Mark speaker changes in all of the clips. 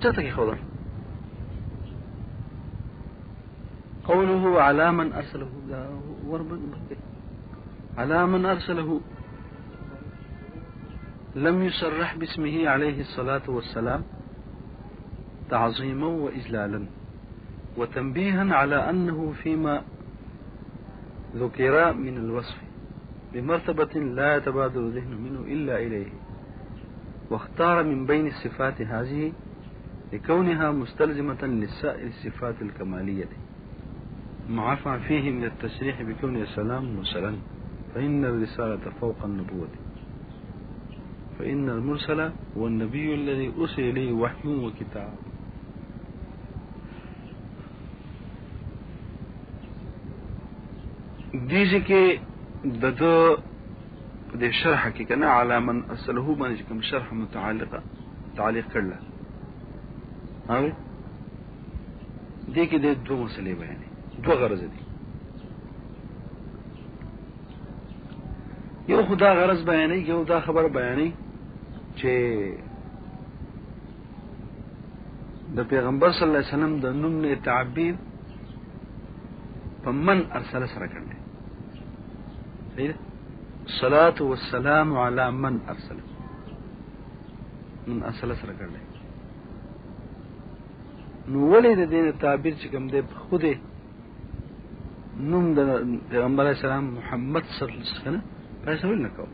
Speaker 1: چرته کې خبر قوله على من ارسله على من ارسله لم يصرح باسمه عليه الصلاة والسلام تعظيما وإجلالا وتنبيها على أنه فيما ذكر من الوصف بمرتبة لا يتبادر ذهن منه إلا إليه، واختار من بين الصفات هذه لكونها مستلزمة لسائر الصفات الكمالية معافى فيه من التشريح بكون السلام مرسلا، فإن الرسالة فوق النبوة، فإن المرسل هو النبي الذي أرسل إليه وحي وكتاب. دیجی کې دغه د شرح کې کنه علی من ارسله باندې کوم شرح تعلیق کړل او دې کې د دوه مسلې بیانې دوه غرض دي. یو خدا غرض بیانې یو دا خبر بیانې چې د پیغمبر صلی الله علیه وسلم د نوم نه تعبیر په من ارسل سره کړل. صحیح الصلاة والسلام على من ارسل سره کړل. نو ولې د دې تعبیر چې کوم دی خوده نوم د پیغمبر علیه السلام محمد صلی الله علیه وسلم پس ول نه کو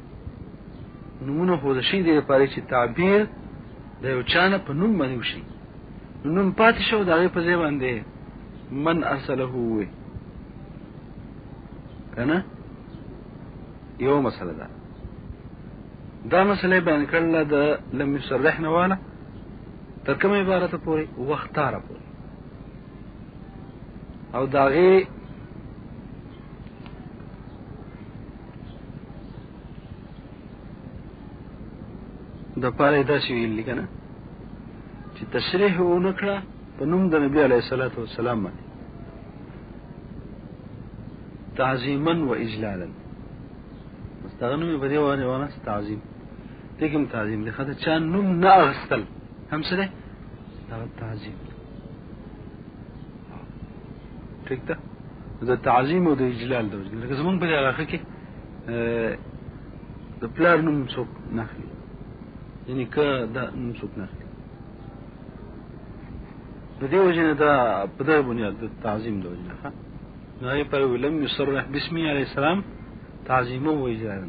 Speaker 1: نومونه خو د شي د لپاره چې تعبیر د یو چانه په نوم باندې وشي، نوم پاتې شو دغه په ځای باندې من ارسله وي کنه. یو مسله ده دا مسله بیان کړل د لم يصرح نواله تر کومه عبارت پوری واختار پوری او داغه د پاره داسې ویل کنه چې تشریح ونکړه په نوم د نبی علیه الصلاة والسلام باندې تعظیما و اجلالا. مستغنم په دې ونه تعظیم دې کوم تعظیم دی خاطر چا نوم نه اغستل هم څه دا تعظیم ٹھیک ده. د تعظیم او د اجلال د وجه لکه زمونږ په علاقه کې د پلار نوم څوک نه اخلي، یعنی که دا نوم څوک نه اخلي د دې وجه نه دا په دې بنیاد د تعظیم د وجه نه نه پر ولم يصرح باسمه عليه السلام تعظیما و اجلالا.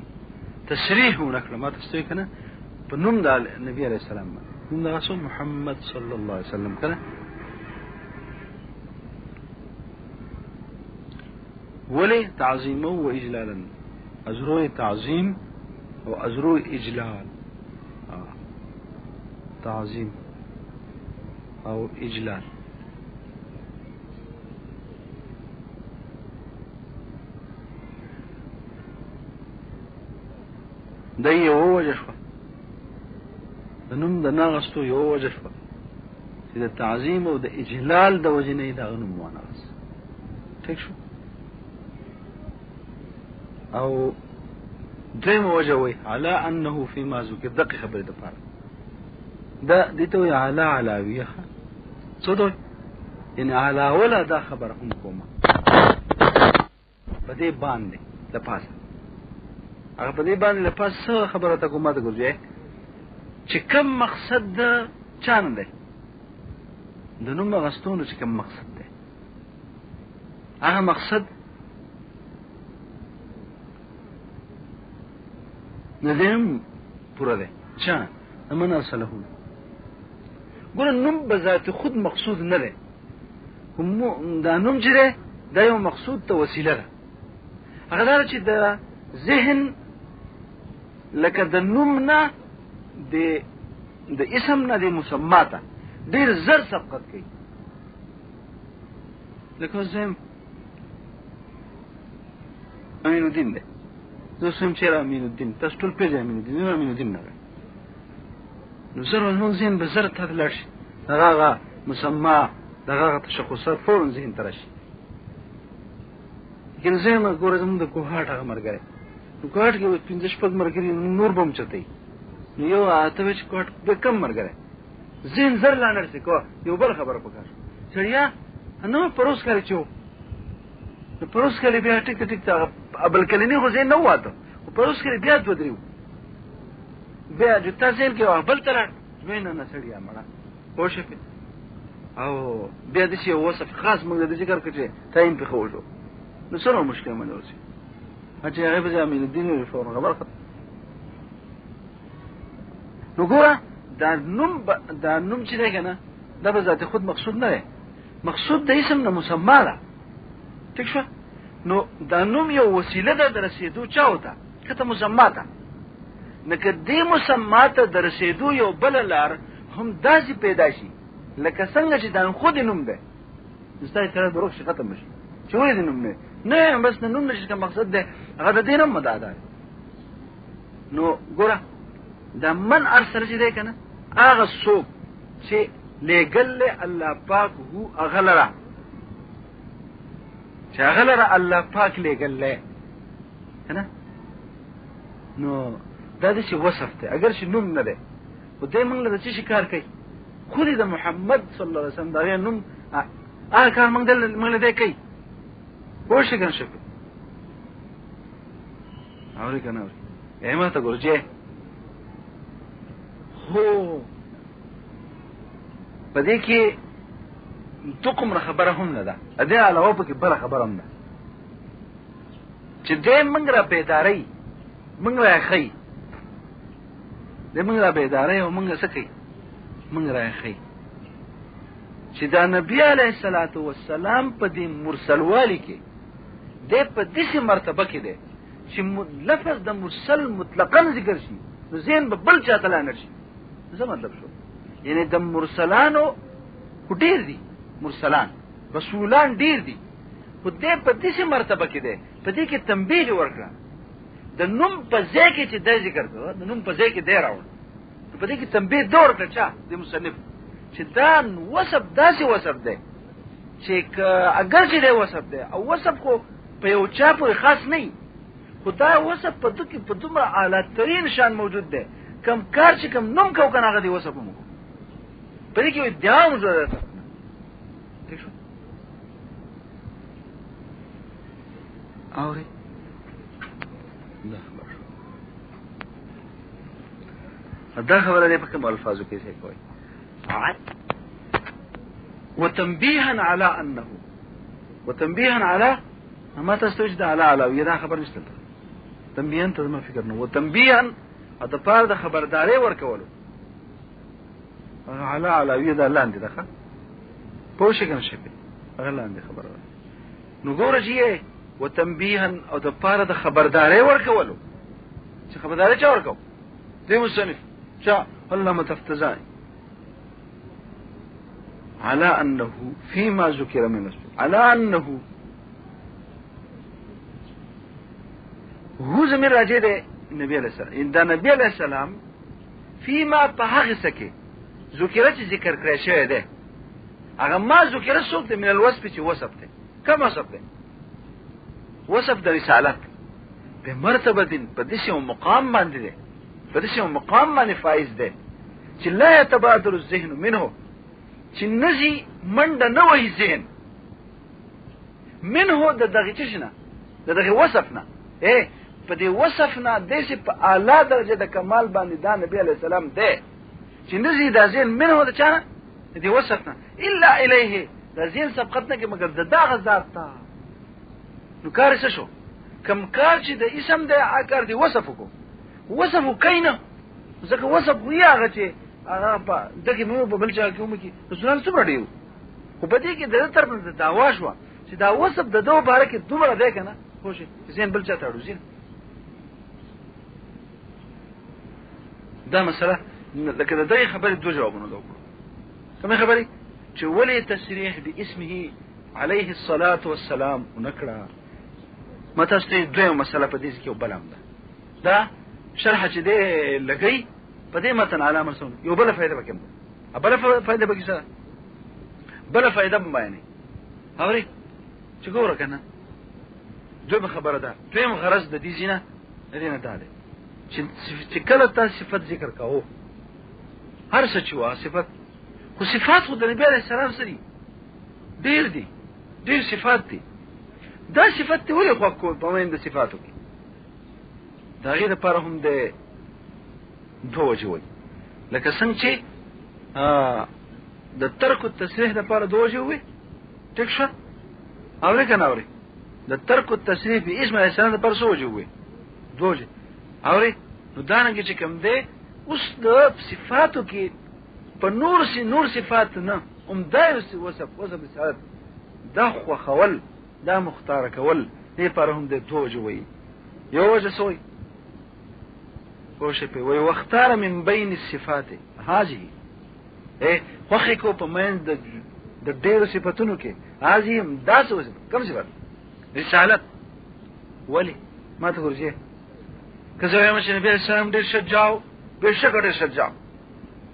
Speaker 1: تشریح ونکړه ما تاسو کنه په نوم د نبی علیه السلام نوم د رسول محمد صلی الله علیه وسلم کنه. ولی تعظیما و اجلالا ازرو تعظیم او ازرو اجلال تعظیم او اجلال. دا یو وجه شو د نوم د ناغستو یو وجه شو چې د تعظیم او د اجلال د وجه نه دا نوم وناغست. ٹھیک شو. او دریم وجه وی علی انه فيما ذکر دقیق خبره ده پاره دا دې ته علی علاویه څه دوی یعنی علی ولا دا خبره هم کومه په دې باندې د پاسه هغه په دې باندې د پاسه خبره ته کومه ده ګورځي چې کوم مقصد ده چانه ده د نوم غستونو چې کوم مقصد ده هغه مقصد نظم پورا ده چا من ارسله ګور نوم بذات خود مقصود نه ده هم دا نوم جره دا یو مقصود ته وسیله ده. هغه دا چې د ذهن لکه د نوم نه د اسم نه د مسماته ډیر زر سبقت کوي. لکه زم امین الدین ده زه سم چې امین الدین تاسو ټول پیژنئ امین الدین نه نو زر نو زین به زر ته لرش دغه مسما دغه تشخصات فورن ذهن ترشي. لیکن زه ګورم د کوهاټ هغه مرګره نو کوهاټ کې 15 شپږ مرګري نور بم چتای نو یو اته چې کوهاټ به کم مرګره زين زر لا نرسي کو یو بل خبره پکار سړیا نو پروس کړی چو نو پروس کړی بیا ټیک تا ابل کلینی خو زین نو واته پروس کړی بیا ودریو بیا جو تاسو کې بل تر وینه نه سړیا مړه پوښې او بیا د شی وصف خاص موږ د ذکر کړي تایم په خو شو نو سره مشکل منه ورسي اته هغه به زمين الدين ریفورم خبر نو ګوره دا نوم چې دی کنه دا به ذات خود مقصود نه دی مقصود د اسم نه مسما ده ٹھیک شو نو دا نوم یو وسیله ده د رسیدو چاوته کته مسما ده نکه دې مسما ته د رسیدو یو بل لار هم داسې پیدا شي لکه څنګه چې دا خود نوم ده زستای تر دروغ شي ختم شي چې ولې نوم نه بس نوم نشي کوم مقصد ده هغه د دې نوم مداده نو ګوره دا من ارسل چې دی کنه هغه څوک چې لګل الله پاک هو اغلره چې اغلره الله پاک لګل کنه نو دا د شي وصف ته اگر شي نوم نه ده و دې موږ له څه کار کوي خو دې د محمد صلی الله علیه وسلم دا نوم هغه کار موږ له دې کوي وښه کنه شپ اوري کنه ایمه ته ګورځه هو پدې کې توکم خبره هم نه ده ا دې علاوه په کې بل خبره هم ده چې دې موږ را پیداري موږ را خي دې موږ را پیداري او موږ سکي موږ را خي چې دا نبی عليه الصلاه والسلام په دې مرسل والی کې دې په دې مرتبه کې ده چې لفظ د مرسل مطلقاً ذکر شي نو زين به بل چاته لا نشي څه مطلب شو یعنی د مرسلانو ډیر دي مرسلان رسولان ډیر دي خو دې په دې مرتبه کې ده په دې کې تنبیه ورکړه د نوم په ځای کې چې د ذکر کړو د نوم په ځای کې دی راوړ په دې کې تنبیه دور کړه چې د مصنف چې دا وصف داسې وصف ده چې اگر چې دی وصف ده او وصف خو په یو چا په خاص نه خدا وصف په دې کې په دومره اعلی ترين شان موجود ده کم کار چې کم نوم کو کنه هغه دی وصف مو په دې کې ادعا موجود ده ٹھیک شو اوري دا خبره دې په کوم الفاظو کې څه کوي وتنبيها على ما تستوجد على دا خبر نشته تنبيها ته ما فکر نو وتنبيها د پاره د خبرداري ورکولو على دا لاندې ده پوښښ کوم شي هغه لاندې خبره نو ګوره چې وتنبيها او د پاره د خبرداري ورکولو چې خبرداري چا ورکو دې مصنف چا الله متفتزای على انه فيما ذكر من اسمه على انه هو زمير راجع ده نبی علیہ السلام ان دا نبی علیہ السلام فيما بهغه سکه ذکر چې ذکر کړی شوی ده هغه ما ذکر څوک من الوصف چې وصف ده کوم وصف ده وصف د رسالت په مرتبه دین په دې مقام باندې ده په دې مقام باندې فائز ده چې لا يتبادر الذهن منه چې نزي منډه نه وای ذهن منه د دغه چشنه د دغه وصفنا په دې وصفنا د څه په اعلی درجه د کمال باندې دا نبی علی السلام ده چې نزي د ذهن منه د چا د دې وصفنا الا الیه د ذهن سبقتنا کې مگر د دغه ذات تا نو کار څه شو کم کار چې د اسم د اکر دی وصف کو وصف کینه ځکه وصف وی هغه چې هغه په دغه مې په بل چا کې کوم کې رسول څومره دیو خو په دې کې د طرف د دعوا شو چې دا وصف د دوه باره کې دومره ده کنه خو شي زين بل چا ته اړو زين دا مسله لکه د دې خبرې دوه جوابونه ده کومه خبرې چې ولې تصریح باسمه عليه الصلاه والسلام ونکړه مته ستې دوه مسله په دې کې وبلم ده شرح چې دې لګي په دې متن علامه سم یو بل فائدہ وکم بل فائدہ بګی سره بل فائدہ بیانې اوري چې ګوره کنه دوه خبره ده دویم غرض د دې زینه دې نه ده چې کله تاسو صفت ذکر کاو هر څه چې وا صفت خو صفات خو د نبي علیه السلام سره ډېر دي، ډېر صفات دي. دا صفات ته ولې خوښ کول په مین د صفاتو کې؟ د هغې دپاره هم د دوه وجې وایي. لکه څنګه چې د ترک التصریح دپاره دوه وجې ووایي، ټیک شوه؟ اورې که نه اورې؟ د ترک التصریح په اسم علیه السلام دپاره څه وجې ووایي؟ دوه وجې. اورې؟ نو دارنګې چې کوم دی اوس د صفاتو کې په نور صفات نه همدا یو وصف رسالت، دا خوښول، دا مختاره کول، دې لپاره هم د دوه وجې وایي. یو وجه څه وایي؟ پوه شئ پرې وایي واختار من بین الصفات هذه، خوښې کو په منځ د ډېرو صفتونو کې هذه هم دا څه وصف، کوم صفت؟ رسالت. ولې؟ ما ته ورځې که زه وایم چې نبي علیه السلام ډېر شجاع و، بېشکه ډېر شجاع،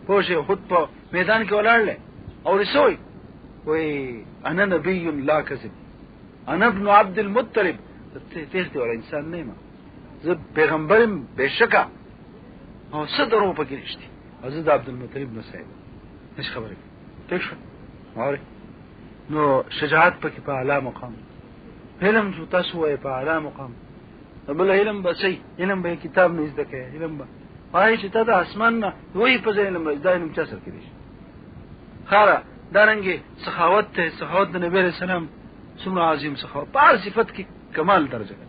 Speaker 1: پوه شئ خود په میدان کې ولاړ دی او څه وایي؟ وایي انا نبی لا کذب، انا ابن عبد المطلب. تېښتې والا انسان نه یم، زه پیغمبر یم بېشکه، او څه دروغ پکې نشته، او زه د عبدالمطلب نسل یم. هېڅ خبرې ټیک شوه؟ اورې؟ نو شجاعت پکې په اعلی مقام، علم چې تاسو وایئ په اعلی مقام. بل علم به څه علم به کتاب نه زده کوې، علم به وایي چې تا د اسمان نه وایي په ځای علم دا علم چا سره کېدی شي؟ ښه دارنګې سخاوت ته، سخاوت د نبي علیه السلام څومره عظیم سخاوت، په هر صفت کې کمال درجه ده،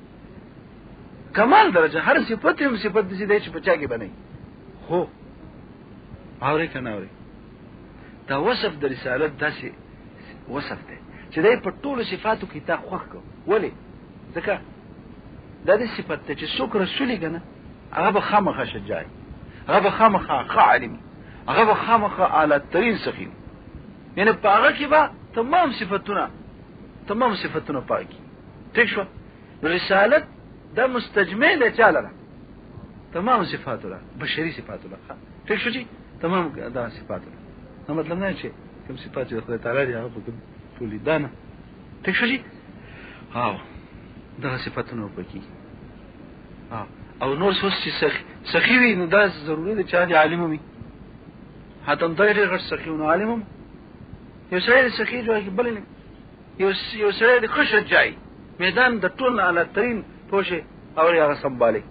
Speaker 1: کمال درجه، هر صفت هم صفت داسې دی چې په چا کې به نه وي. خو اورې که نه اورې؟ دا وصف د رسالت داسې وصف دی چې دی په ټولو صفاتو کې تا خوښ کړو. ولې؟ ځکه دا دې صفت دی چې څوک رسول یې که نه، هغه به خامخا شجاع وي، هغه به خامخا ښه عالم وي، هغه به خامخا اعلی ترین سخي وي. یعنې په هغه کې به تمام صفتونه پاکي. ټیک شوه؟ رسالت دا مستجمع دی چا لره؟ تمام صفاتو لره، بشري صفاتو لره. ټیک شو چې تمام دا صفاتو لره، دا مطلب نه چې کوم صفات چې د خدای تعالی دي هغه په کوم ټولې دا نه. ټیک شو چې دغه صفتونه پکې او نور څوس چې سخي وي نو دا ضروري دی چې عالم وي. حتی دا ډېر غټ سخي و نو عالم هم یو سړی د سخي جوړ کې بل نه، یو سړی د ښه شجاعي میدان د ټول نه اعلی ترین پوه شئ اورې هغه سنبالي،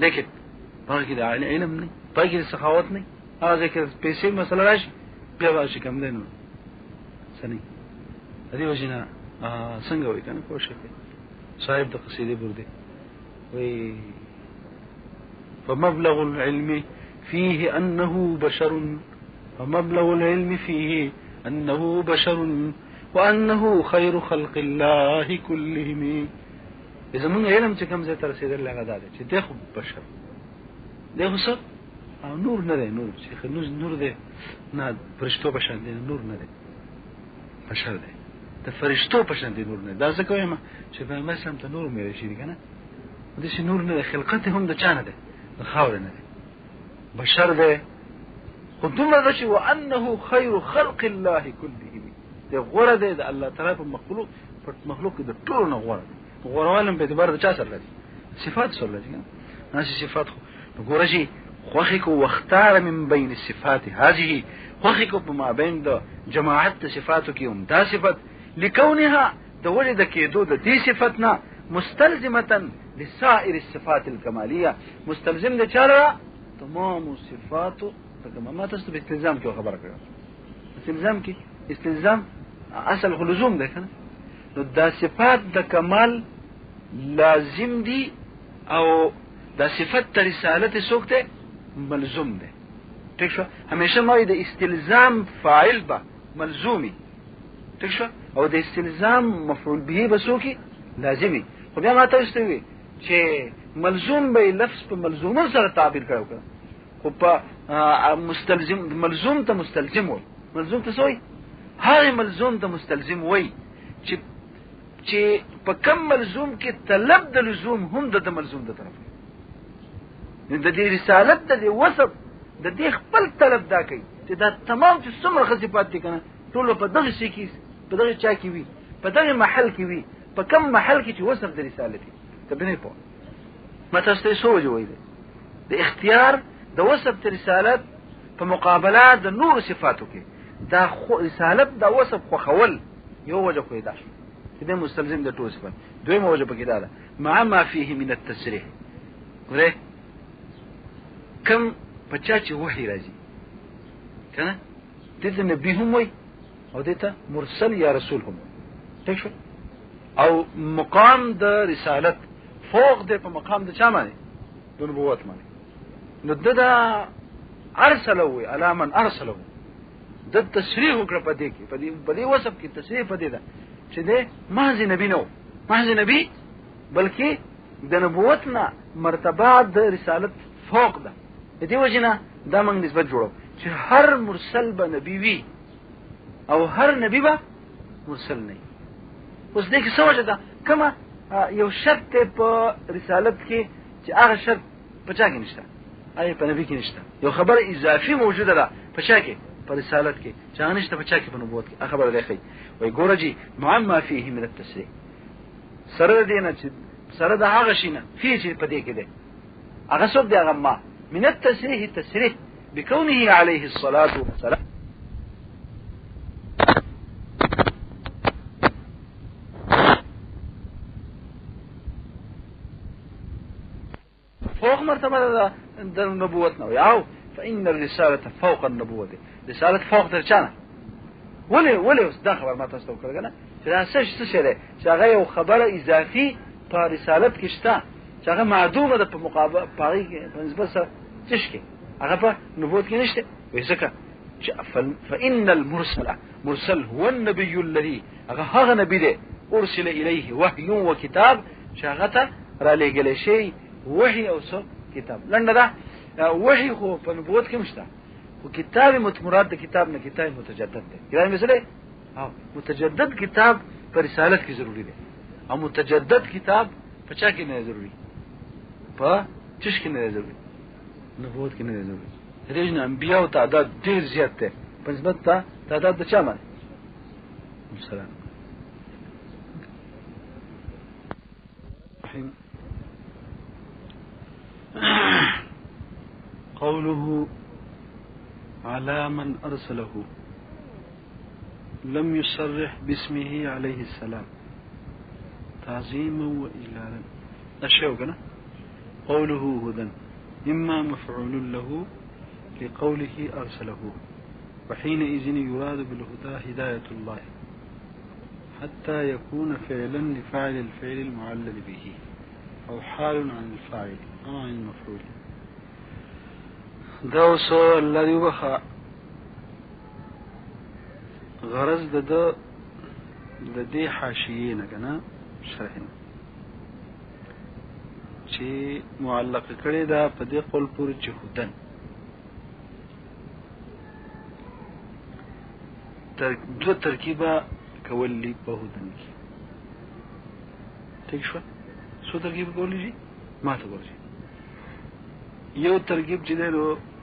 Speaker 1: لیکن په هغه کې د علم نه، په هغه کې د سخاوت نه، هغه ځای کې پیسې مسله راشي بیا به شي کم دی نو څه نه. د دې وجې نه څنګه وایي که نه پوه شئ صاحب د قصیدې بردې وایي فمبلغ العلم فيه أنه بشر، فمبلغ العلم فيه أنه بشر وأنه خير خلق الله كلهم. إذا من علم چې کوم ځای ته رسېدلی هغه دا دی چې دی خو بشر دی، خو څه نور نه دی، نور دی نه، فرشتو په شان دی، نور نه دی، بشر دی، د فرشتو په شان دی، نور نه دی. دا ځکه وایم چې پیغمبر اسلام ته نور میلی شي که نه، داسې نور نه دی، خلقت هم د چا نه دی، د خاورې نه دی، بشر دی. خو دومره ده چې وانه خیر خلق الله كلهم، دی غوره دی د الله تعالی په مخلوق کې د ټولو نه غوره دی. غوروالم په اعتبار د چا سره لري؟ صفات سره لري که نه؟ داسې صفات خو نو ګوره چې خوښې کو واختار من بین الصفات هذه، خوښې کو په مابین د جماعت د صفاتو کې هم دا صفت لکونها د وجې د کېدو د دې صفت نه مستلزمة لسائر الصفات الكمالية، مستلزم د چا لره؟ تمام صفاتو. ما تاسو په استلزام کې خبره کړم، استلزام کې استلزام اصل خو لزوم دی که نه؟ نو دا صفات د کمال لازم دي او دا صفت ته رسالت څوک دی؟ ملزوم دی. ٹھیک شو؟ همیشه ما د استلزام فاعل به ملزومي، ٹھیک شو؟ او د استلزام مفعول به به څوکي؟ لازمي. خو بیا ما تاسو ته وی چې ملزوم به لفظ په ملزوم سره تعبیر کړو، خو په مستلزم ملزوم ته مستلزم وای، ملزوم ته څه وای؟ هغه ملزوم ته مستلزم وای چې په کم ملزوم کې طلب د لزوم هم د ملزوم د طرف د دې رسالت د دې وصف د دې خپل طلب دا کوي چې دا تمام چې څومره صفات دي کنه ټول په دغه شي کې په دغه چا کې وي، په دغه محل کې وي، په کم محل کې چې وصف د رسالت دی. ته به نه پوه ما تاسو ته څه وجه وایي د اختیار د وصف د رسالت په مقابله د نور صفاتو کې دا رسالت دا وصف خو خول یو وجه خو دا چې د مستلزم د ټول صفات دویمه وجه پکې دا ده مع ما فيه من التسریح ورې کم پچا چې وحی راځي کنه دته نبی هم وي او دته مرسل یا رسول هم ٹھیک شو او مقام د رسالت فوق د په مقام د چا باندې د نبوت باندې نو ددا ارسلوا على من ارسلوا د تصریح وکړه په دې کې په دې وصف کې تصریح په دې ده چې ده محض نبی نو محض نبی بلکې د نبوت نه مرتبه د رسالت فوق ده دې وجنه دا موږ نسبت جوړو چې هر مرسل به نبی وي او هر نبی به مرسل نه اوس دې کې څه وجه ده کما یو شرط په رسالت کې چې هغه شرط په چا کې نشته اي په نبی کې نشته یو خبر اضافي موجوده ده په چا کې په رسالت کې چې هغه نشته په چا کې په نبوت کې خبر ده خي وای ګوره جی معما فيه من التسریح سره دینه چې سره د هغه شینه فيه چې په دې کې ده هغه څوک دی هغه ما من التسریح تسریح بكونه عليه الصلاه والسلام فوق مرتبه د نبوت نو یاو فإن الرسالة فوق النبوة رسالة فوق درچانه ولې اوس دا خبر ما تاسو ته وکړه چې دا څه شي ده چې هغه یو خبره اضافي په رسالت کې شته چې هغه معدومه ده په مقابله پاري کې په نسبت سره تشکي هغه په نبوت کې نشته وځکه فإن المرسل هو النبي الذي هغه نبی ده ارسل اليه وحي وكتاب چې هغه ته را لېږل شي وحي او څو کتاب لنډه ده وحي خو په نبوت کې مشته خو کتاب مراد د کتاب نه کتاب متجدد دی یعنی مثلا متجدد کتاب پر رسالت کې ضروری دی او متجدد کتاب په چا کې نه ضروری په چش کې نه ضروری نبوت کې نه ضروری رجن انبیاء او تعداد ډیر زیات دی په نسبت ته تعداد د چا باندې مثلا قوله على من أرسله لم يصرح باسمه عليه السلام تعظيما وإجلالا أشياء قوله هدى إما مفعول له لقوله أرسله وحينئذ يراد بالهدى هداية الله حتى يكون فعلا لفاعل الفعل المعلل به أو حال عن الفاعل أو عن المفعول دوس الذي وخا غرض د دې حاشیه نه کنه شرح چې معلق کړي دا په دې قول پورې چې هدن دو ترکیبه کولی په هدن کې ٹھیک شو څو ترکیب کولی شي ما ته ورشي یو ترکیب چې دی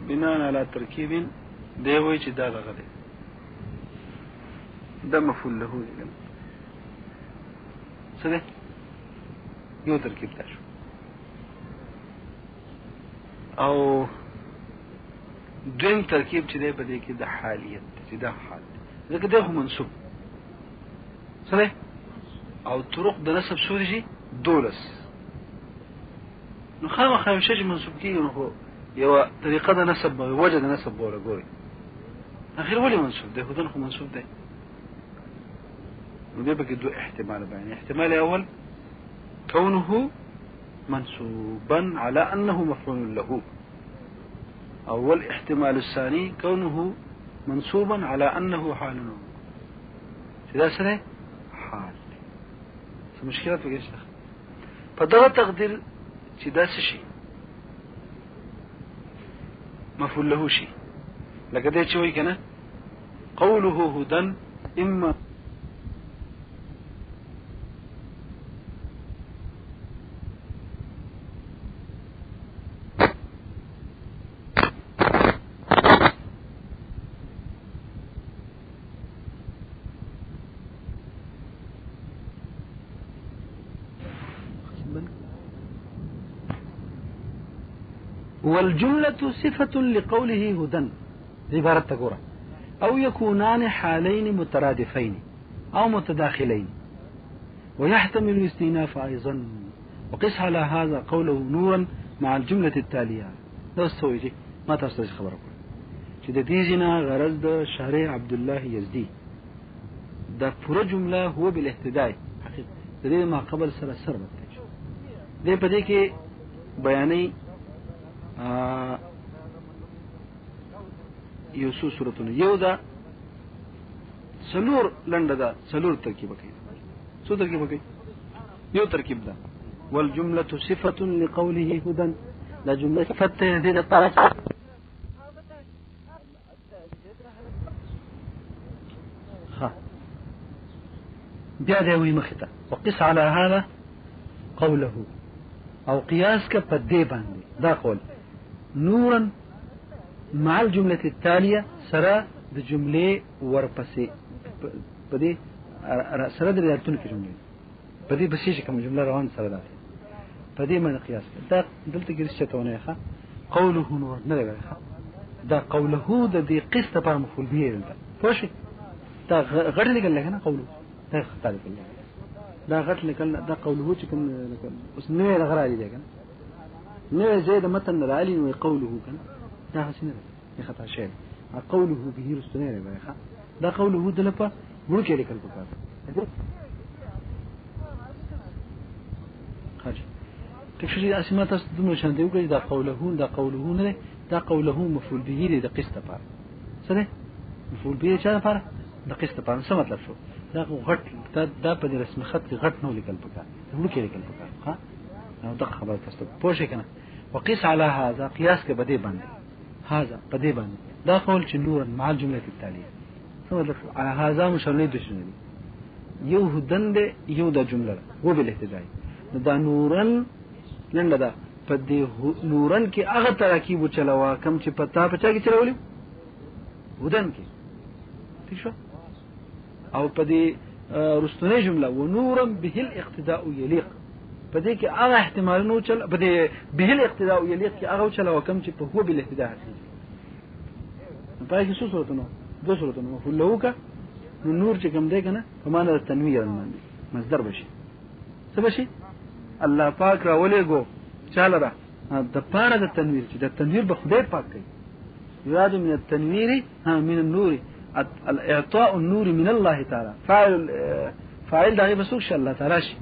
Speaker 1: بنا علی ترکیب دی وای چې دا دغه دی دا مفعول له دی څه دی یو ترکیب دا شو او دویم ترکیب چې دی په دې کې د حالیت چې دا حال ځکه دا هم منصوب څه دی او طرق د نسب سوري شي دولس نو خامخا یو شی منسوب کیږي نو یو طریقه د نسب وجه د نسب بوله ګوري اخر ولې منسوب دی هدن خو منسوب دی نو دې بګي دوه احتمال بیان احتمال اول كونه منسوبا على انه مفعول له اول احتمال الثاني كونه منسوبا على انه حال څه سره حال څه مشکلات وګورئ په دا تقدیر چې دا څه شي مفعول له شي لکه دې چې وایي کنه قوله هدى اما والجملة صفة لقوله هدى عبارة تقول أو يكونان حالين مترادفين أو متداخلين ويحتمل الاستئناف أيضا. وقس على هذا قوله نورا مع الجملة التالية. دا سويجي ما تاسو خبره چې د دې جنا غرض د شارع عبد الله یزدی دا پوره جمله هو بالاهتداء حقیقت د دې ما قبل سره ورته دې په دې کې بیانې یو څو صورتونه یو دا څلور لنډه دا څلور ترکیب کوي څو ترکیب کوي یو ترکیب دا والجملة صفة لقوله هدى لا جملة صفة دې د طرف بیا دې وي مخته وقس على هذا قوله او قياس کا پدې باندې دا قول نورا مع الجملة التالية سرا د جملې ورپسې پدې سره د راتون کې جملې پدې بسې کوم جمله روان سره ده پدې باندې قياس دا دلته کې څه ته ونه ښه قوله نور نه دی دا قوله د دې قسط په مفعول به ده پوه دا غټ لګل نه قوله دا خطا لګل دا غټ لګل دا قوله چې کوم اوس نه غراړي دی کنه نه زید متن رالی نو قوله کنه دا حسینه ده خطا شی قوله به رستنه دی دا قوله د لپاره ورکه لیکل پکار خرج تکشي اسمات دمو شان دی وګړي دا قوله نه دا قوله مفعول به دی د قسط لپاره سره مفعول به چا لپاره د قسط لپاره څه مطلب شو دا غټ دا په رسم خط کې غټ نو لیکل پکار ورکه لیکل پکار ها نو دا خبره تاسو پوه شئ کنه وقيس على هذا قياس کې بده باندې هذا بده باندې دا قول چې نور مع الجمله التاليه څه مطلب على هذا مشابه دي شنو یو هدند یو د جمله هو بالاهتداء دا نورن لنډه دا په دې نورن کې هغه ترکیب چلوا کم چې پتا پچا کې چلولې هدن کې ٹھیک شو او په دې رستنه جمله ونورا به الاقتداء يليق په دې کې هغه احتمال نو چل په دې به الاقتداء يليق کې هغه چلوا کم چې په هو بالاهتداء حقيقي په دې څه صورتونه دو صورتونه مفعول نور چې کوم دی کنه په معنا د تنویر باندې مصدر بشي څه بشي الله پاک را ولېګو چاله را د پاره د تنویر چې د تنویر به خدای پاک کوي یاد من التنویر من النور الاعطاء النور من الله تعالى فاعل ده بسوق شاء الله تعالى شي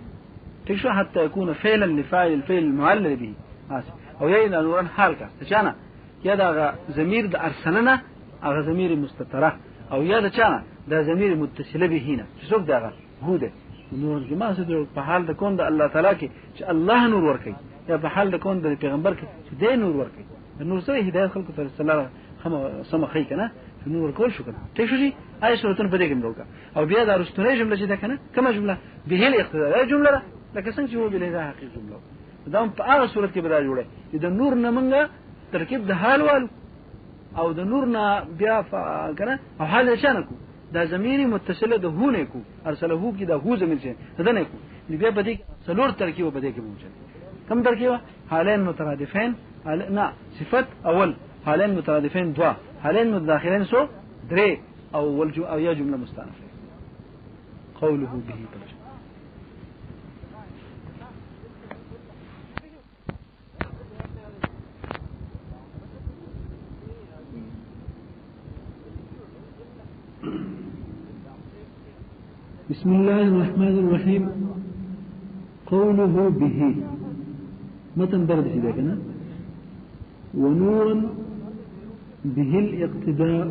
Speaker 1: تشو حتى يكون فعلا لفاعل الفعل المعلل به او يين نورا حال کا چانا یا دا ضمیر د ارسلنا هغه ضمیر مستتره او یا دا چانا دا ضمیر متصله به هنا څوک دا هو ده نور جماعه څه په حال د کون د الله تعالی کې چې الله نور ورکي یا په حال د کون د پیغمبر کې چې د نور ورکي نور سره هدایت خلق ته صلی الله علیه سم خی کنه نور کول شو کنه ته شو شي آی صورتونه په دې کې مروکا او بیا دا رستنه جمله چې ده کنه کومه جمله به الاقتداء جمله لکه څنګه چې هو به له حقیقي جمله دا په هغه صورت کې به دا جوړه د نور نه منګه ترکیب د حال والو او د نور نه بیا کنه او حال شانکو دا ضمیر متصله د هو نه کو ارسله هو کی دا هو ضمیر شه ده نه کو بیا په دې څلور ترکیب په دې کې موجود کم ترکیب حالین مترادفین نه صفت اول حالین مترادفین دوا حالین متداخلین سو درې او یا جمله مستأنفه قوله به ترجمه بسم الله الرحمن الرحيم قوله به متن درد شي ده کنه ونورا به الاقتداء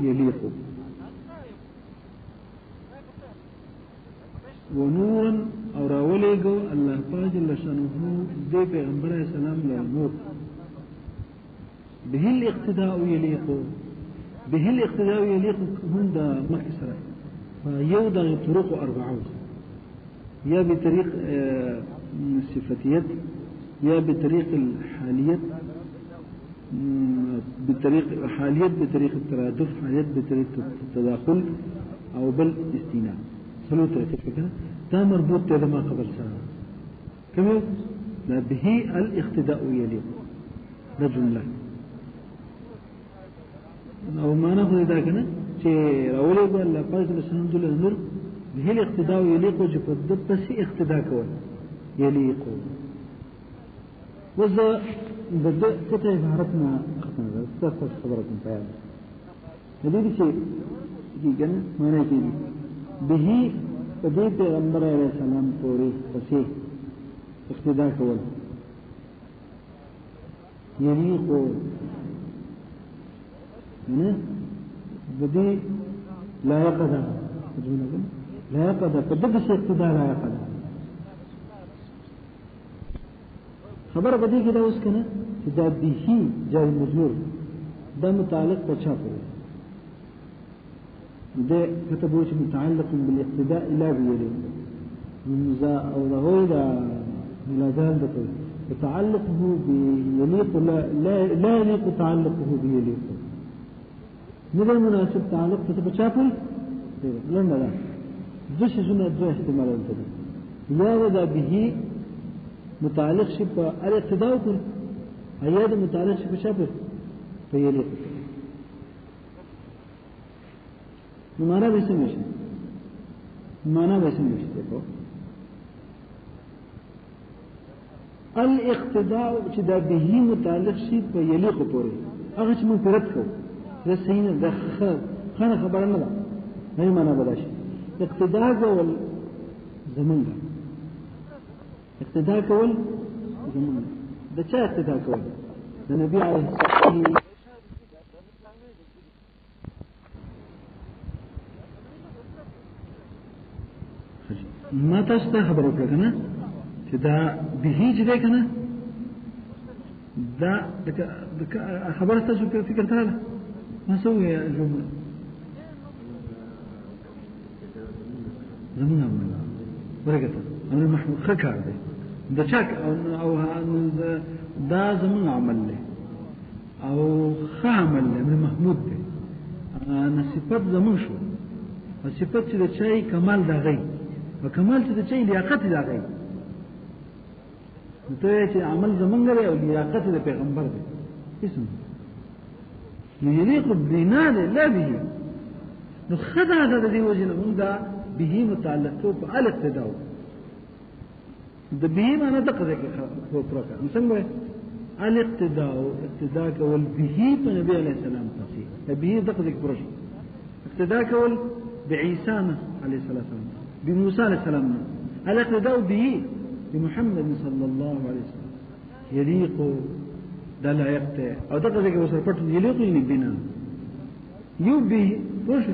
Speaker 1: يليق ونورا او راولېګو الله پاک جل شانه د پیغمبر اسلام له نور به الاقتداء يليق به الاقتداء يليق هم دا مكسره يو دا طرق 4 يا بطريق الصفتيات يا بطريق الحاليات بطريق حاليات بطريق الترادف حاليات بطريق التداخل او بالاستيناء سلو ترتيب كده ده مربوط ده ما قبل سنة كم لا به الاقتداء يليق ده جملة او ما ناخذ ده كده
Speaker 2: چې راولې د الله پاک رسول الله نور به الاقتداء يليق جفد بس اقتداء کول يليق وذا د کته عبارتنا ختم ده تاسو خبركم پیدا دې چې دېګن معنی کې به دې پیغمبر علیه السلام پورې پسې اقتداء کول يليق نه بدي لا يقدر لا يقدر فدبس اقتداء لا يقدر خبر بدي كده اوس کنه چې دا به جای مجرور دا متعلق پچا پوره ده كتبوا چې متعلق بالاقتداء لا بيده مزا او له دا ملازم ده تعلقه بيليق لا يليق تعلقه بيليق ماذا مناسب تعلق تتبچا پوره لنه دا دش زونه دو احتمال انتده یا ودا به متعلق شي په الاقتداء پر اياد متعلق شي په شابه په يليق معنا به څه نشي معنا به څه نشي ته الاقتداء چې دا به متعلق شي په يليق پورې هغه چې موږ پرد کو دا صحیح نه ده خبره نه ده نه معنا بداشي اقتداء کول زمونږ اقتداء کول زمونږ د چا اقتداء کول د نبی عليه السلام ما تاسو ته خبر وکړه کنه چې دا به چې ده کنه دا خبره تاسو په فکر کړل ما سوې جمله زمونږ ورګه أنا محمود خكر ده ده شاك أو ده زمن عمل له أو خامل له من محمود ده أنا صفات زمن شو الصفات كده شيء كمال ده غي وكمال كده شيء لياقت ده غي نتوه عمل زمن غير أو لياقت ده پیغمبر ده اسم يليق بنا لا به نخدع هذا دي وجهنا من ده به متعلق على الاقتداء ده به معنا دقه کې خو پرکا څنګه الاقتداء اقتداء کول به په نبی عليه السلام پسې به دقه کې پرش اقتداء کول بعيسى عليه الصلاه والسلام بموسى عليه السلام الاقتداء به بمحمد صلى الله عليه وسلم يليق ده لا يقطع او دقه کې وسر پټ يليق نه بنا یو به پرش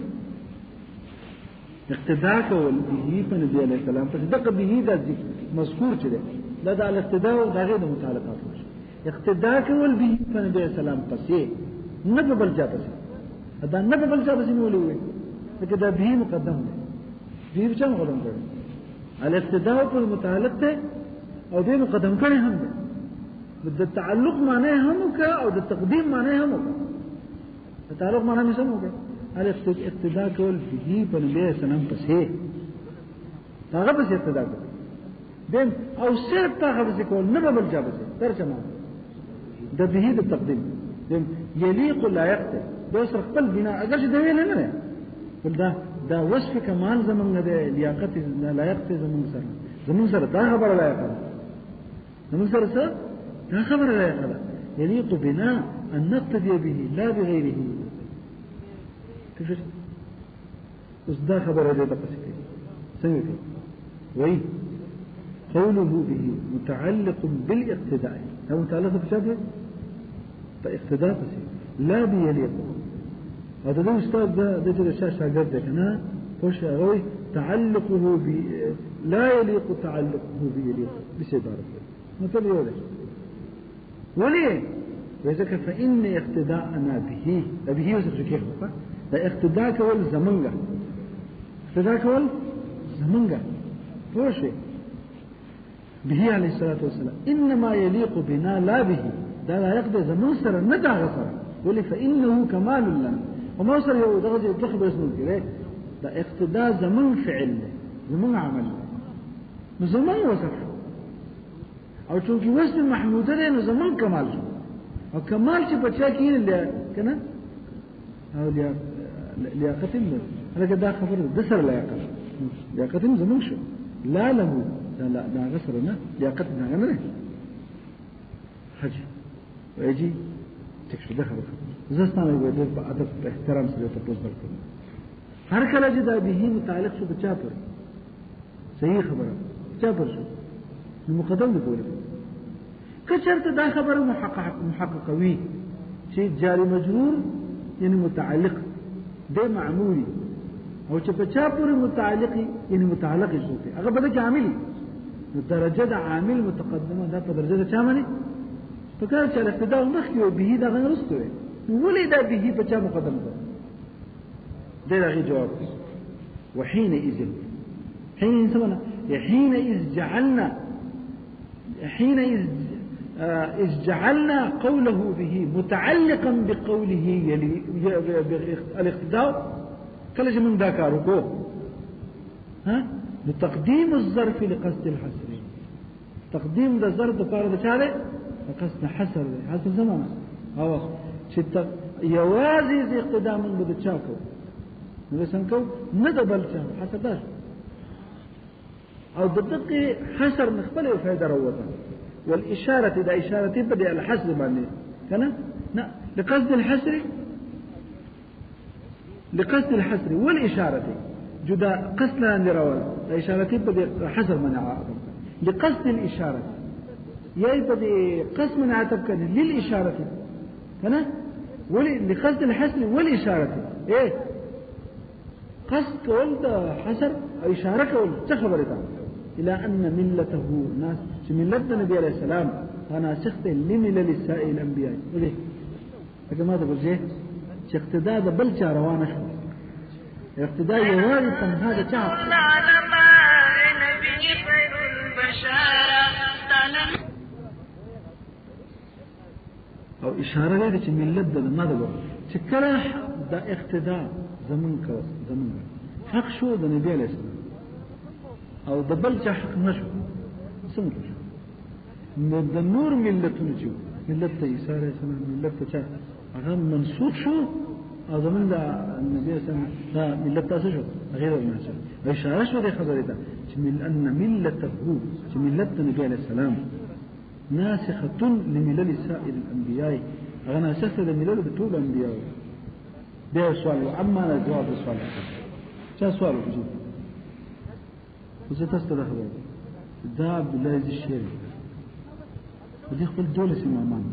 Speaker 2: اقتداء کول به په نبی عليه السلام پسې دقه به ده مذکور چه ده لا دا الاقتداء دا غیر متعلقات ماشي اقتداء کول به په نبی اسلام پسې نه په بل چا پسې دا نه په بل چا پسې نیولې وي لکه دا به مقدم ده به چا مقدم کړي الاقتداء په متعلق ته او به مقدم کړي هم ده د تعلق معنی هم کا او د تقدیم معنی هم کا د تعلق معنی هم سمو کا الاقتداء کول به په نبی اسلام پسې هغه پسې اقتداء کوي دين او صرف تاخذ يكون نبل جابسه ترجمه ده به بالتقديم دين يليق لا يقتل بيصرف قلب بناء اجل ده وين نه قل ده وصف كمال زمن ده لياقت لا يقتل زمن سر ده خبر لا يقتل زمن سر ده خبر لا يقتل يليق بنا ان نقتدي به لا بغيره كيف ده خبر ده تقصي سمعت وي قوله به متعلق بالاقتداء هو متعلق بشبه فاقتداء بسي لا بيليق هذا ده استاذ ده الشاشه شاگرد ده كنا خوش قوي تعلقه ب لا يليق تعلقه بيليق بسيدار مثل يوله وليه وذلك فان اقتداءنا به وصف كيف ده اقتداء كول زمنغا اقتداء كول زمنغا خوش به عليه الصلاة والسلام إنما يليق بنا لا به ده لا يقضي زمن سر ندع غسر ولي فإنه كمال لنا وما صار يدغج يتخذ اسمه كده ده اقتداء زمن فعل زمن عمل زمن وصف او چونکی وصف محمود ده نو زمن کمال او کمال چې بچا کین له کنه او لیاقت هم لکه دا خبره د سره لیاقت هم زمونږ شو لا له دا غسر نه لیاقت نه نه حج ويجي تكشف ده خبره زستانه ويدل په ادب په احترام سره تاسو ورکړو هر کله چې دا به متعلق شو بچا پر صحیح خبره چا پر شو مقدم دی کوله کچرته دا خبره محقق وي چې جاری مجرور یعنی متعلق ده معمولي او چې په چا پورې متعلقي یعنی متعلق شوته هغه بده کې عاملي درجه د عامل متقدمه ده په درجه د چا باندې په کار چې ابتدا مخکې او به دا غیر رسته ولې دا به په چا مقدم ده دغه جواب وحينئذ حين سمنا حينئذ جعلنا إذ جعلنا قوله به متعلقا بقوله يلي الاقتداء كلا من ذاكاركو ها بتقديم الظرف لقصد الحصر تقديم ذا الظرف بقارة شارع لقصد حصر زمان أو شت يوازي اقتداء من بده تشاكو نسنكو ندبل شاكو حصر داش أو بدقي حصر نخبله وفايدة روضا والإشارة إذا إشارة بدأ الحصر معني كنا لقصد الحصر والإشارة جدا قصدنا لروال الإشارة بدأ حصر منع لقصد الإشارة يبدأ قصد منع تبكى للإشارة كنا لقصد الحصر والإشارة إيه قصد كولد حصر إشارة كولد تخبرتها إلى أن ملته ناس ملة النبي عليه السلام أنا سخت لملل السائل الأنبياء وليه لكن ما تقول شيء اقتداء بل روانه شو اقتداء يوالي هذا شعب أو إشارة لك ملة ما تقول شكله ده اقتداء زمن حق شو ده النبي عليه السلام او د بل چا حق نشو څنګه نو د نور ملتونو چې ملت ته عیسی علیه السلام ملت ته چا هغه منسوخ شو او زمون د نبی اسلام دا ملت تاسو شو غیر الناس اشاره شو د خبره ده چې ان ملته چې ملت نبی علیه السلام ناسخه لملل سائر الانبیاء هغه ناسخه د ملل د ټول انبیاء به سوال اما نه جواب سوال چا سوال وجود وزه تاسو ته خبره دا عبد الله الشيري ودي خپل دولس امامان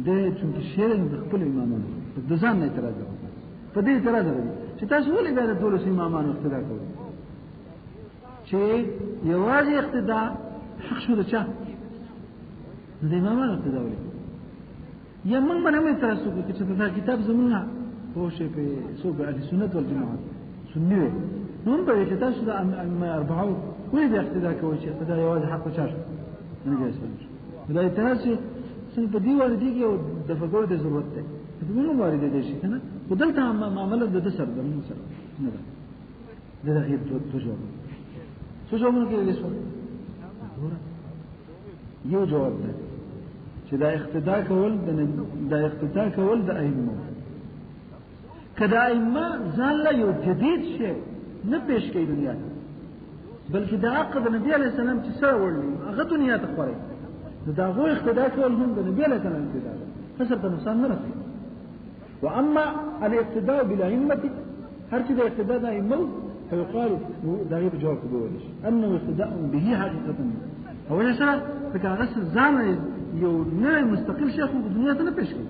Speaker 2: ده چې شیرین د خپل امامان د ځان نه اعتراض وکړ په دې اعتراض وکړ چې تاسو ولې بیا د دولس امامان اقتدا کوئ چې یوازې اقتدا حق شو د چا د امامان اقتدا ولې یا موږ باندې اعتراض وکړو چې دا کتاب زمونږه هو شی په سوق اهل سنت والجماعت سنی نون به چې تاسو د اربعو ولې د اقتدا کوئ چې اقتدا یوازې حق چا شو نه جایز دا اعتراض څنګه په دی والدي کې د فکر د ضرورت ده په موږ والدي دي شي کنه بدلته معاملې د سر د موږ سره نه ده دا غیر تو جواب څه جواب نه کوي لسو یو جواب ده چې دا اقتدا کول د ائمه کدا ائمه ځان له یو جدید شی نه پیش کوي دنیا بلکې دا عقد نبی علیه السلام چې سره ورلی هغه دنیا ته خوري دا غو اقتداء کول هم د نبی علیه السلام اقتداء خسر ته نقصان نه رسي واما الاقتداء بالائمه هر چې د اقتداء د ائمه فيقال دا غیر جواب کوي انه اقتداء به حقیقتا او یې سره فکر غسل ځان یو نه مستقل شیخ په دنیا ته نه پیش کوي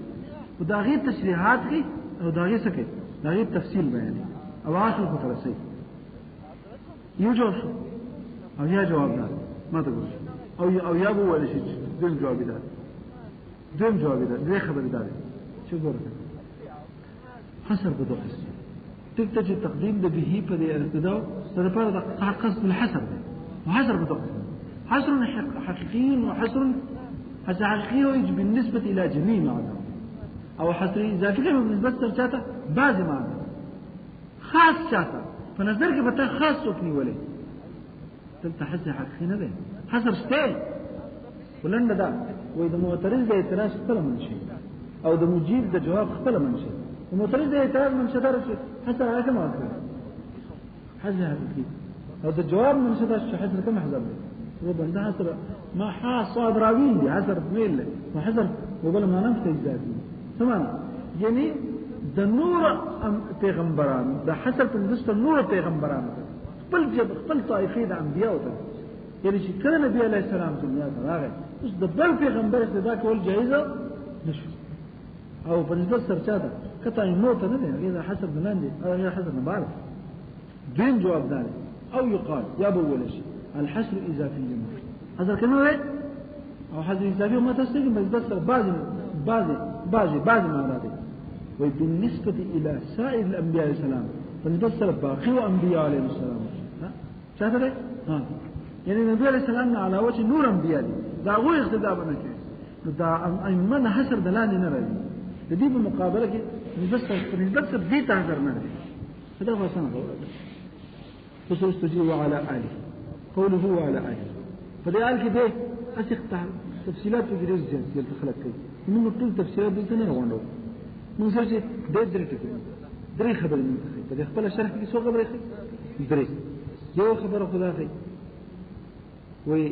Speaker 2: او دا غیر تشریحات کوي او دا غیر سکه دا غیر تفصیل بیان او اصل کو ترسي یو جواب او یا جواب نه ما ته ګورئ او یا بو ولا شي دیم جواب ده دې خبره ده چې ګورئ حسر بدو قسم تكتج التقديم ده به په الاقتداء ده فرض قصد الحسر ده وحسر بدو قسم حسر حقيقي وحسر حقيقي يجب بالنسبه الى جميع معانيه او حسر ذاتي بالنسبه لشاته بعض معانيه خاص شاته فنظر کې پتا خاص وکني ولې تلته حسر حقيقي نه ده حسر شته ولنده دا وې د معترض د اعتراض خپل منشي او د مجيب د جواب خپل منشي ومطلق ده اعتراض من شطر حسر على كم أكثر حسر حقيقي هذا الجواب من شطر حسر كم حسر هو بنده حسر ما حاس صاد راوين دي حسر طويل ما حسر وبلا ما نفس الجزائي تمام يعني ده نور پیغمبران ده حسر بالنسبة نور پیغمبران بل طائفين أنبياء يعني چې کله نبی علیہ السلام دنیا ته راغی اوس د بل پیغمبر استدا کول جایزه نشو او په نسبت سرچا ده کته نو ته نه دی اذا حسب بلاندي او غیر حسب مبالغ دين جواب دار او يقال يا ابو ولش الحسر اضافي حسر كلمه او حسر اضافي ما تستجيب بس بعض معناته وبالنسبه الى سائر الانبياء السلام فنبصر باقي الانبياء عليهم السلام ها شاطر ها يعني النبي عليه السلام على وجه نور انبياء دا هو اقتداء بنا کې دا ایمن حسر دلانی نه راځي د دې په مقابله کې نسبت دې ته حاضر نه راځي دا هو څنګه وایي رسول استجيب على آله قوله وعلى آله فدې آل کې دې اڅخته تفصيلات کې ډېر زیات خلک کوي موږ ټول تفصيلات دې نه غونډو موږ سره چې درې خبرې موږ په خپل شرح کې څو خبرې درې یو خبره خدای وي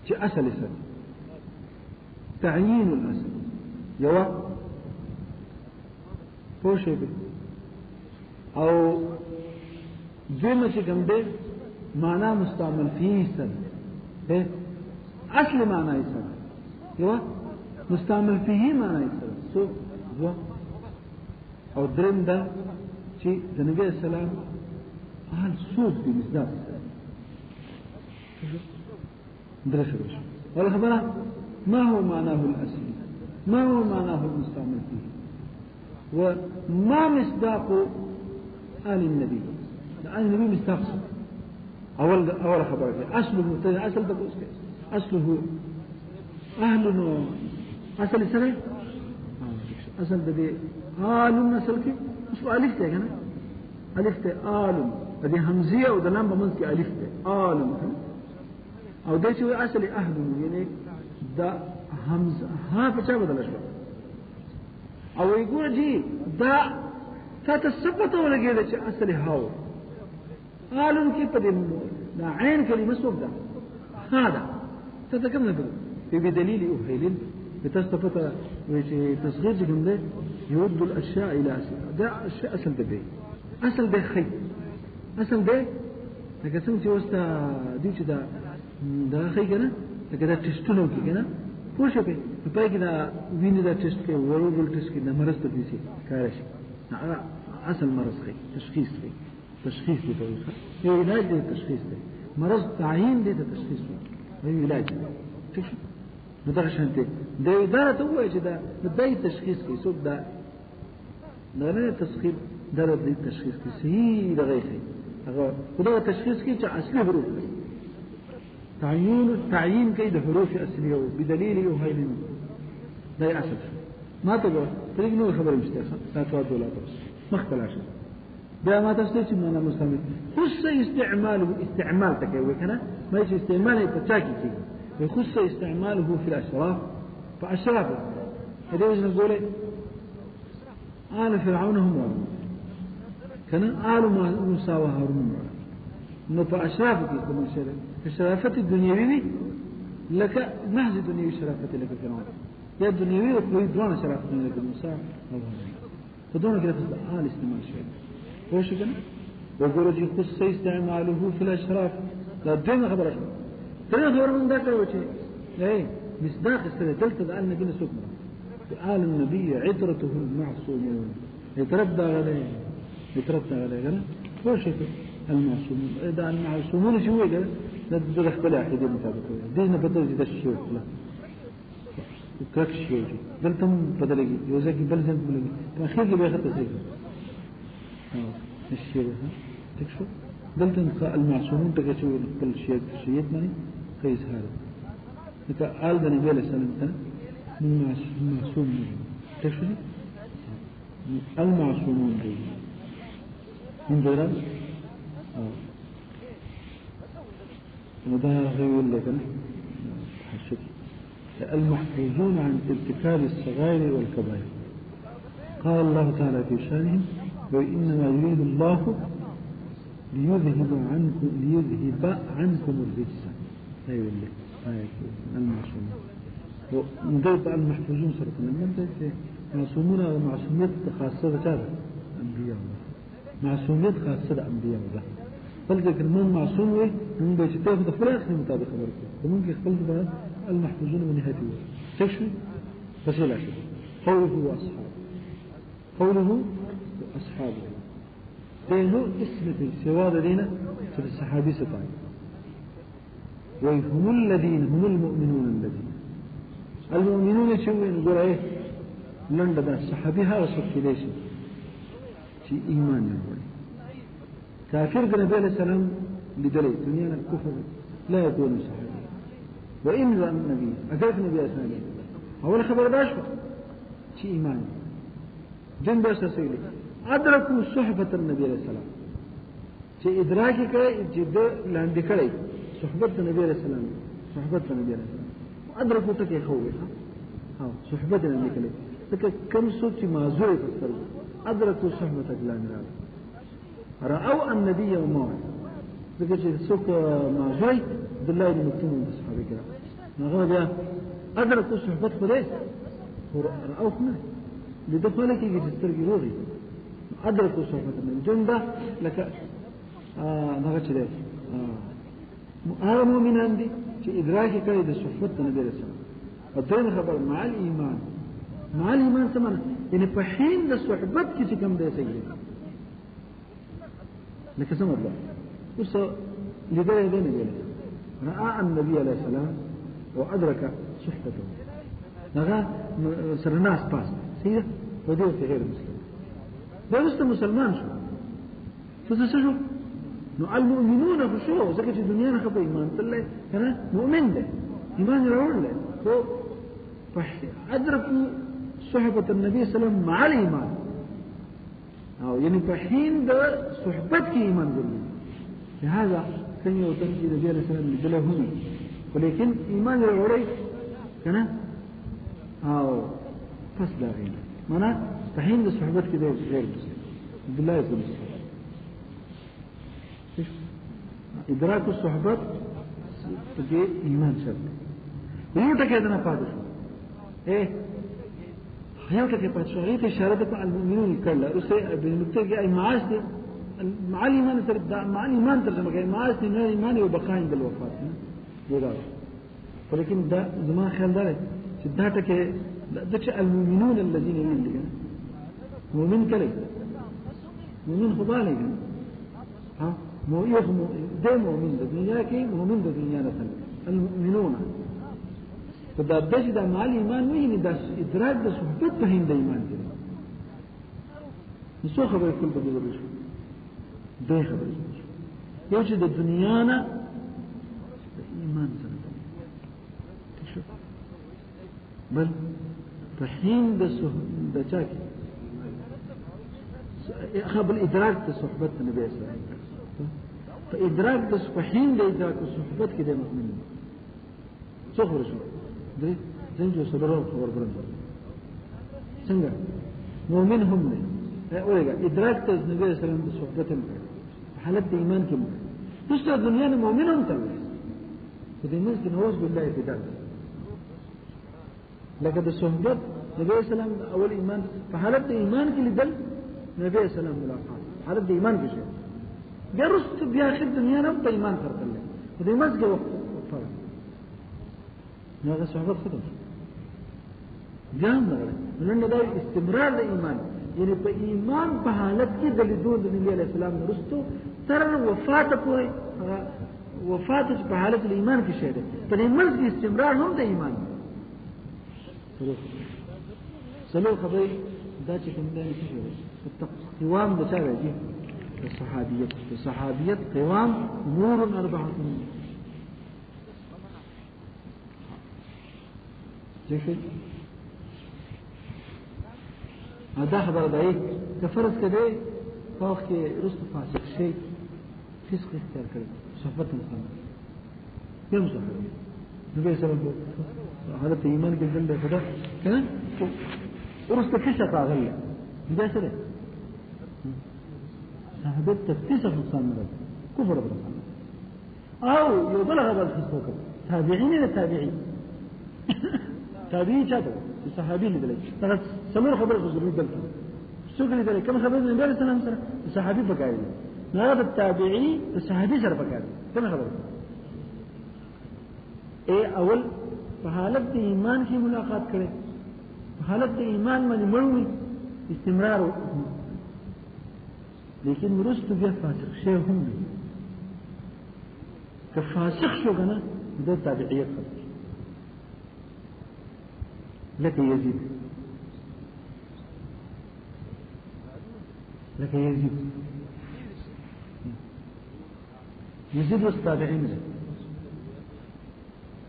Speaker 2: چې اصل سره تعيين الاصل يوا پوښې به او دمه چې کوم دې معنا مستعمل فيه سره ده اصل معنا یې سره يوا مستعمل فيه معنا یې سره سو يوا او درم ده چې د نبی اسلام حال صوت بمصداق درشوش والخبره ما هو معناه الأصلي ما هو معناه المستعمل فيه وما مصداق آل النبي آل النبي مصداق أول خبره أصله أصله أهل أصل سنة أصل بدي آل نسل كي مش ألف ده كنا ألف ده آل بدي همزية ودلام بمنك ألف ده آل او دې چې اصل اهل یعنی دا همزه ها په چا بدل شو او یګور جی دا تاسو ثبت ولګید چې اصل هاو قالو کې په دې دا عین کلمه سوق ده هذا تتكلم به بدليل أهيل بتستفت تصغير جملة يود الأشياء إلى أصل ده الشيء أصل ده بيه أصل ده خي أصل ده لكن سمتي وسط ديش ده خي كنا لكن ده تشتنو كنا پوښه په پای کې دا ویني دا ټیسټ کې ورول ټیسټ کې د مرض په دې کارش اصل مرض خي تشخيص دی په یو علاج دی تشخيص دی مرض تعیین دی د تشخيص دی یو علاج دی نو دا شانته د اداره ته وایي چې دا د تشخيص کې څوک دا نه تشخيص دا د تشخيص کې صحیح دغه خي هغه دا تشخيص کې چې اصلي حروف تعيين كيد حروف أصلية بدليل يهيل ده أصل ما تقول تريد خبر مستخدم لا تواد ولا تبص ما اختلف ده ما تستيقظ من المستعمل خص استعمال تكوي كنا ما يجي استعماله يتشاكي كي وخص استعماله في الأشراف فأشرافه هذا وجه نقوله آل فرعون هم كان آل موسى وهارون إنه فأشرافه كما شرع الشرافة الدنيوية لك محض دنيوي شرافة لك فرعون يا الدنيوي وكوي دون شرافة لك موسى فدون كده في آل استعمال شيء وش كده وقول جي خص استعماله في الأشراف لا دين خبر أشراف ترى خبر من ذاك وشيء إيه مصداق استدلت بأن النبي سكمه آل النبي عطرته المعصومون يتردى عليه كده وش كده المعصومون إذا المعصومون شو هو كده لا اختلاف حدود مطابقة دينا بدل جدا الشيء لا وكاك الشيء بلتم بدلقي يوزاك بلزم بلقي فأخير لي بياخد تسيق الشيء ها تكشف بلتم المعصومون تكشف كل شيء ماني قيس هذا لك آل ده نبي عليه السلام من معصوم تكشف المعصومون دي من غير وده غير لكن المحفوظون عن ارتكاب الصغائر والكبائر قال الله تعالى في شانهم وإنما يريد الله ليذهب عنكم الرجس. أيوة الله المعصومون ومضيب المحفوظون صرف لما معصومون ومعصومية خاصة هذا أنبياء الله، معصومية خاصة أنبياء الله. فلذلك من معصوم وين من بيتته بدخل آخر مطابق خبرته وممكن يخبرت بعد المحفوظون من نهاية الوقت تشوي بس لا شيء. قوله وأصحابه دينه اسمه سواد دينا في الصحابي ستاي وهم الذين هم المؤمنون المؤمنون شو نقول ايه لن ده الصحابي هذا ليش في إيمان نقول كافر النبي عليه السلام بدليل دنيا الكفر لا يكون صحابي وإن ذا النبي أقرأ النبي عليه السلام أول خبر داشوا في إيمان جنب سيلي أدركوا صحبة النبي عليه السلام في إدراكي كي جد لعند كي صحبة النبي عليه السلام صحبة النبي عليه السلام أدركوا تكي خوي صحبة النبي كي لكن كم صوت معزوي فسر أدركوا صحبة النبي رأوا النبي وموعد لكن سوق معزوي بالله المكتوم من أصحابه كده نقول أدركوا صحبة خليس رأوا خليس لدخلك يجي تسترقي روغي أدركوا صحبة النبي جنبه لك نغتش ليه هذا مؤمن عندي في إدراكي كيد صحبة النبي عليه السلام. الدين خبر مع الإيمان سمعنا يعني فحين ده صحبت كي كم ده سيئ لك سمع الله بس لذلك ده نبي عليه رأى النبي عليه السلام وأدرك صحبته نغا سرناس باس سيئ وديه في غير المسلم ده بس مسلمان شو فسشو نو المؤمنون خشوع زكاة الدنيا خبر إيمان تلا كنا مؤمن له إيمان يرون له فأدركوا صحبة النبي صلى الله عليه وسلم مع الإيمان أو يعني فحين ده صحبتك إيمان بالله لهذا كان يوتن إلى النبي عليه السلام بدلهم ولكن إيمان يرون كنا أو فصل غير معناه فحين ده صحبتك ده غير مسلم بالله يقول إدراك الصحبات تجي إيمان شرط ويوتك هذا نفاذ إيه حياتك باتشو غير إشارتك مع المؤمنون الكلا رسي بنبتدي أي معاش دي مع الإيمان ترد مع الإيمان ترجمة كأي معاش دي من الإيمان وبقاين بالوفاة يقال ولكن ده زمان خيال ذلك شداتك دكش المؤمنون الذين يلي مؤمن كلي مؤمن خبالي ها مو يخمو ده مؤمن الدنيا كي مؤمن الدنيا نفسه المؤمنون فده بدش ده مع الإيمان وين ده إدراك ده صحبت بهين ده إيمان كده نسوا خبر كل بدو ده ده خبر يوجد الدنيا نا إيمان سنة تشوف بل بهين ده ده شاكي خبر إدراك ده صحبت النبي صلى الله عليه وسلم فإدراك ده حين ده إدراك الصحبات كده مؤمنين صخر شو ده زنجو صدرهم خبر برنده سنجا مؤمن هم له أولئك إدراك ده النبي صلى الله عليه وسلم صحبتهم حالة إيمان كم تشتغل الدنيا مؤمنهم تلوث فده الناس كنوز بالله في ذلك لكن الصحبات النبي صلى الله عليه وسلم أول إيمان فحالة إيمان كل دل النبي صلى الله عليه وسلم ملاقات حالة إيمان كشيء جرست بآخر الدنيا نبض إيمان فرق الله وده مزق وقت فرق هذا صحبات خطر جام نغلق لأن ده استمرار الإيمان يعني بإيمان بحالت كده لدون النبي عليه السلام نرستو ترى وفاتك بحالة الإيمان في شيء ده فالمزق استمرار هم ده إيمان سلوك خبري ده كم ده نكشف قوام بشارة جيه الصحابية قوام نور 4 جيشي هذا خبر ده كفرز كده فوق رست فاسق شيء فسق اختيار كده صحبة مسلمة يوم صحبة نبي سلام هذا إيمان جدا كده كده ورست كشة غلة بیا سره صحابه تفتیش نقصان نه کفر برسان او یو بل غبل خصو کړ تابعین له تابعین تابعی چاته صحابي لیدل دا څلور خبره ضروري ده څوک لیدل کوم خبره نه بل سلام سره صحابي پکایي نه د تابعی صحابي سره پکایي کوم خبره اے اول په حالت د ایمان کې ملاقات کړي په حالت د ایمان باندې مړوي استمرار لیکن ورست بیا فاسق شی هم دی که فاسق شو کنه د تابعیت خبره لك يزيد والتابعين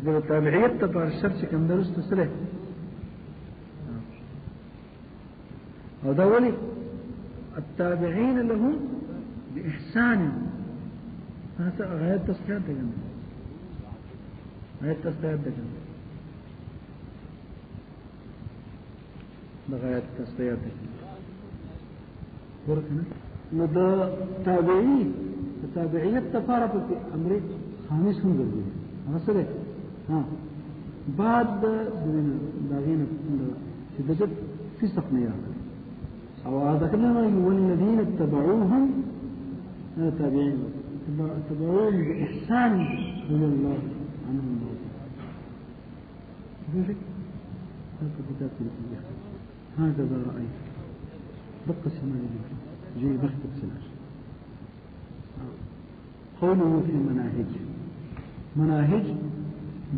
Speaker 2: إذا التابعية تبع الشرط كم درس تسله وذولي التابعين لهم بإحسان هذا غاية تسليات دجنة بغاية التصفيات وركنا ندا تابعية تفارق في أمر خامس هم ضروري أصله بعد داغين شدة في سقنية أو هذا كلام والذين اتبعوهم تابعين اتبعوهم بإحسان رضي الله عنهم ذلك هذا كتاب في هكذا رأيت دق السماء جي بختك سلاش قوله في مناهج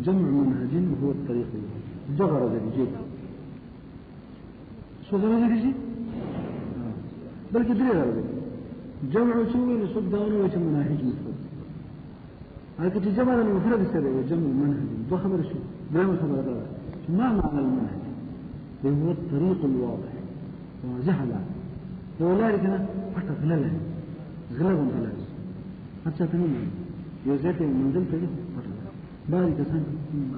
Speaker 2: جمع منهج وهو الطريق جغر ذلك جيد صغر ذلك جيد بل كدري ذلك جمع سوء لصدان وجه مناهج مفرد هذا كتي جمع المفرد السريع وجمع منهج ضخبر شو دائما خبر ذلك ما معنى المنهج هو الطريق الواضح وزحلا وذلك أنا حتى غلبهم حتى تنمي يوزيت المنزل تجد بعد كسان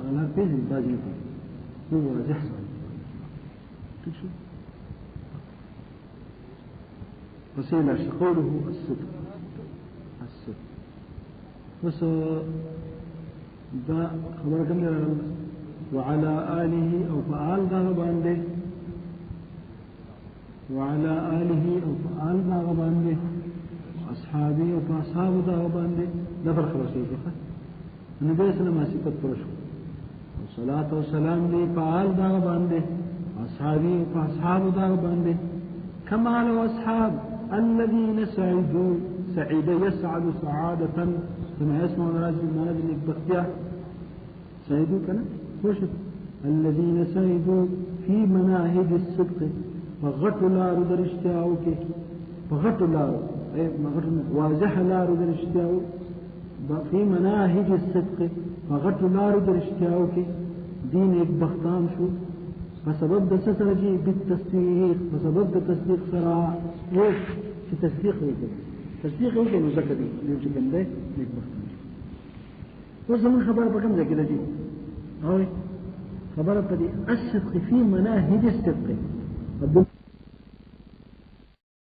Speaker 2: غلاب بيزن بعد يفعل هو زحلا تشوف وسيلة قوله الصدق بس دا خبر كم وعلى آله أو فعال ذا بانده وعلى آله أو فعال ذا بانده أصحابي أو فأصحاب ذا بانده دبر خبر سيدخل النبي صلى الله عليه وسلم فرشو والصلاة والسلام لي فعال ذا بانده أصحابي أو فأصحاب ذا بانده كما لو أصحاب الذين سعيد يسعد سعادة كما يسمع الرجل من هذه البختية سعيدوا كنا وشف الذين سعيدوا في مناهج الصدق فغطوا لارو در اشتیاو کے فغطوا لارو واضح لارو در اشتیاو في مناهج الصدق فغطوا لارو در اشتیاو کے دین ایک بختام شو فسبب د سسرجی بالتصدیق فسبب د تصدیق سرا ایک کی تصدیق ہوئی کہ مذکر دی جو بندے ایک بختام شو زمن خبر بکم ذکی لجی خبر بدي الصدق في مناهج الصدق